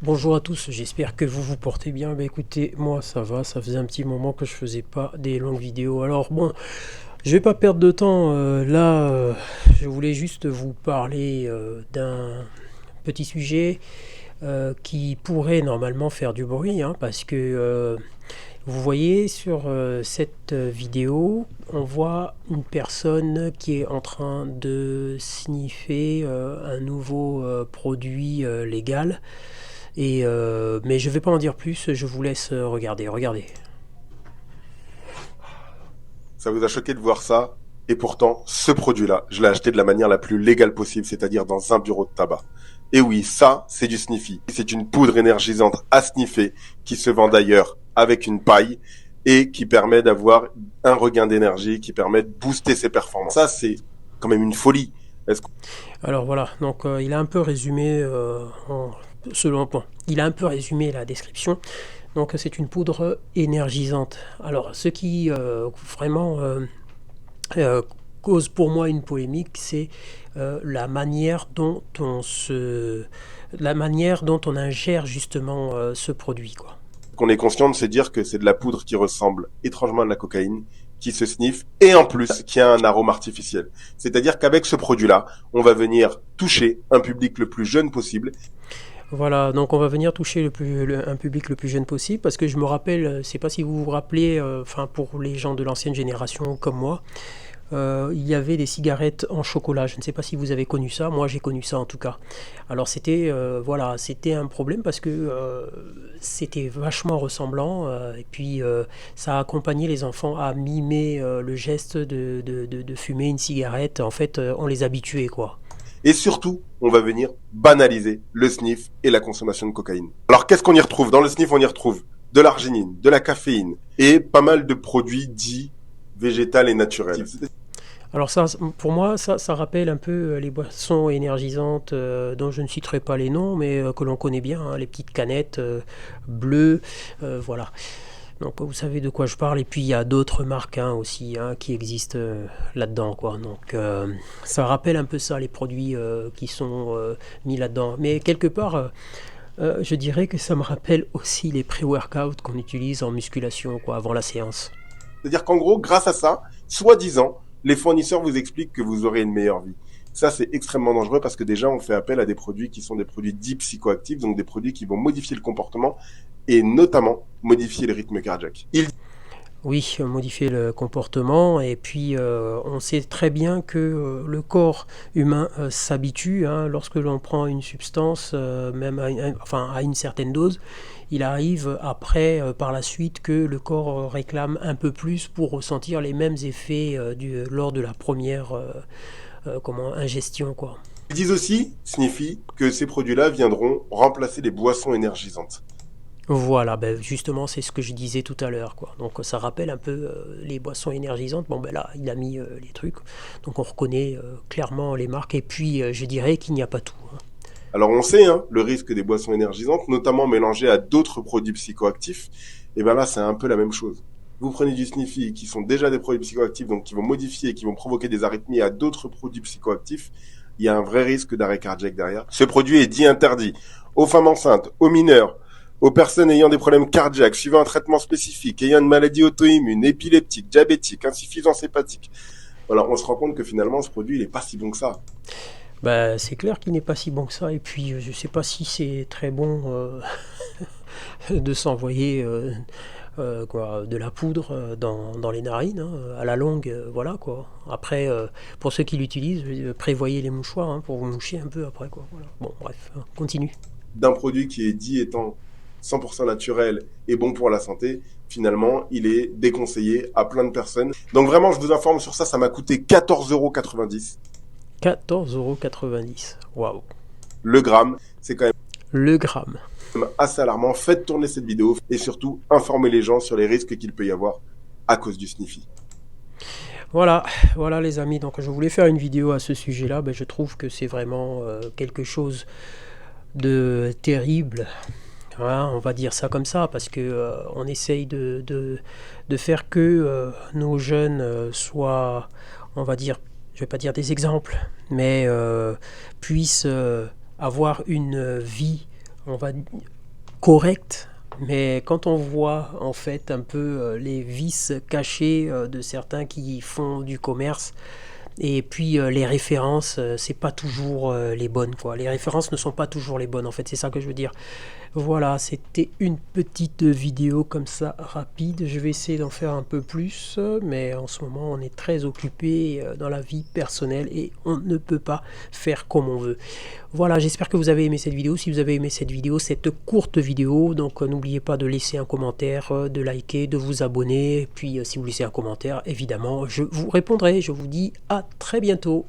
Bonjour à tous, j'espère que vous vous portez bien. Bah écoutez, moi ça va, ça faisait un petit moment que je faisais pas des longues vidéos. Alors bon, je vais pas perdre de temps. Je voulais juste vous parler d'un petit sujet qui pourrait normalement faire du bruit, hein, parce que vous voyez sur cette vidéo, on voit une personne qui est en train de sniffer un nouveau produit légal. Mais je vais pas en dire plus, je vous laisse regarder. Regardez. Ça vous a choqué de voir ça? Et pourtant, ce produit-là, je l'ai acheté de la manière la plus légale possible, c'est-à-dire dans un bureau de tabac. Et oui, ça, c'est du Sniffy. C'est une poudre énergisante à sniffer qui se vend d'ailleurs avec une paille et qui permet d'avoir un regain d'énergie, qui permet de booster ses performances. Ça, c'est quand même une folie. Est-ce que Alors voilà, donc il a un peu résumé selon bon, il a un peu résumé la description. Donc c'est une poudre énergisante. Alors ce qui vraiment euh, cause pour moi une polémique, c'est la manière dont on ingère justement ce produit, quoi. qu'on est conscient de se dire que c'est de la poudre qui ressemble étrangement à de la cocaïne, qui se sniffe, et en plus qui a un arôme artificiel. C'est-à-dire qu'avec ce produit-là, on va venir toucher un public le plus jeune possible. Voilà, donc on va venir toucher un public le plus jeune possible, parce que je me rappelle, je sais pas si vous vous rappelez, enfin pour les gens de l'ancienne génération comme moi, il y avait des cigarettes en chocolat. Je ne sais pas si vous avez connu ça. Moi, j'ai connu ça en tout cas. Alors c'était voilà, c'était un problème parce que c'était vachement ressemblant et puis ça accompagnait les enfants à mimer le geste de fumer une cigarette. En fait, on les habituait quoi. Et surtout, on va venir banaliser le sniff et la consommation de cocaïne. Alors qu'est-ce qu'on y retrouve? Dans le sniff, on y retrouve de l'arginine, de la caféine et pas mal de produits dits végétales et naturels. Alors ça, pour moi, ça rappelle un peu les boissons énergisantes dont je ne citerai pas les noms, mais que l'on connaît bien, hein, les petites canettes bleues, voilà. Donc vous savez de quoi je parle. Et puis il y a d'autres marques hein, aussi hein, qui existent là-dedans, quoi. Donc ça rappelle un peu ça, les produits qui sont mis là-dedans. Mais quelque part, je dirais que ça me rappelle aussi les pré-workouts qu'on utilise en musculation, quoi, avant la séance. C'est-à-dire qu'en gros, grâce à ça, soi-disant, les fournisseurs vous expliquent que vous aurez une meilleure vie. Ça, c'est extrêmement dangereux parce que déjà, on fait appel à des produits qui sont des produits dits psychoactifs, donc des produits qui vont modifier le comportement et notamment modifier le rythme cardiaque. Oui, modifier le comportement et puis on sait très bien que le corps humain s'habitue hein, lorsque l'on prend une substance, même enfin, à une certaine dose, il arrive après, par la suite, que le corps réclame un peu plus pour ressentir les mêmes effets lors de la première ingestion, quoi. Ils disent aussi, Sniffy, que ces produits-là viendront remplacer les boissons énergisantes. Voilà, ben justement, c'est ce que je disais tout à l'heure, quoi. Donc ça rappelle un peu les boissons énergisantes. Bon, ben là, il a mis les trucs. Donc on reconnaît clairement les marques. Et puis, je dirais qu'il n'y a pas tout, hein. Alors on sait, hein, le risque des boissons énergisantes, notamment mélangées à d'autres produits psychoactifs, et bien là c'est un peu la même chose. Vous prenez du Sniffy, qui sont déjà des produits psychoactifs, donc qui vont modifier, qui vont provoquer des arythmies à d'autres produits psychoactifs, il y a un vrai risque d'arrêt cardiaque derrière. Ce produit est dit interdit aux femmes enceintes, aux mineurs, aux personnes ayant des problèmes cardiaques, suivant un traitement spécifique, ayant une maladie auto-immune, épileptique, diabétique, insuffisance hépatique. Voilà, on se rend compte que finalement ce produit il est pas si bon que ça. Ben, c'est clair qu'il n'est pas si bon que ça. Et puis, je sais pas si c'est très bon de s'envoyer de la poudre dans les narines, hein, à la longue, voilà quoi. Après, pour ceux qui l'utilisent, prévoyez les mouchoirs hein, pour vous moucher un peu après, quoi. Voilà. Bon, bref, continue. D'un produit qui est dit étant 100% naturel et bon pour la santé, finalement, il est déconseillé à plein de personnes. Donc vraiment, je vous informe sur ça, ça m'a coûté 14,90 € 14,90 €. Waouh. le gramme. C'est quand Le gramme. même assez alarmant. Faites tourner cette vidéo et surtout, informez les gens sur les risques qu'il peut y avoir à cause du Sniffy. Voilà, voilà les amis. Donc je voulais faire une vidéo à ce sujet-là. Ben, je trouve que c'est vraiment quelque chose de terrible. Hein, on va dire ça comme ça parce que on essaye de faire que nos jeunes soient, on va dire, je vais pas dire des exemples, mais puissent avoir une vie on va dire, correctes. Mais quand on voit en fait un peu les vices cachés de certains qui font du commerce, et puis les références, c'est pas toujours les bonnes quoi. Les références ne sont pas toujours les bonnes en fait, c'est ça que je veux dire. Voilà, c'était une petite vidéo comme ça rapide. Je vais essayer d'en faire un peu plus, mais en ce moment on est très occupé dans la vie personnelle et on ne peut pas faire comme on veut. Voilà, j'espère que vous avez aimé cette vidéo. Si vous avez aimé cette vidéo, cette courte vidéo, donc n'oubliez pas de laisser un commentaire, de liker, de vous abonner. Puis si vous laissez un commentaire, évidemment, je vous répondrai. Je vous dis à très bientôt.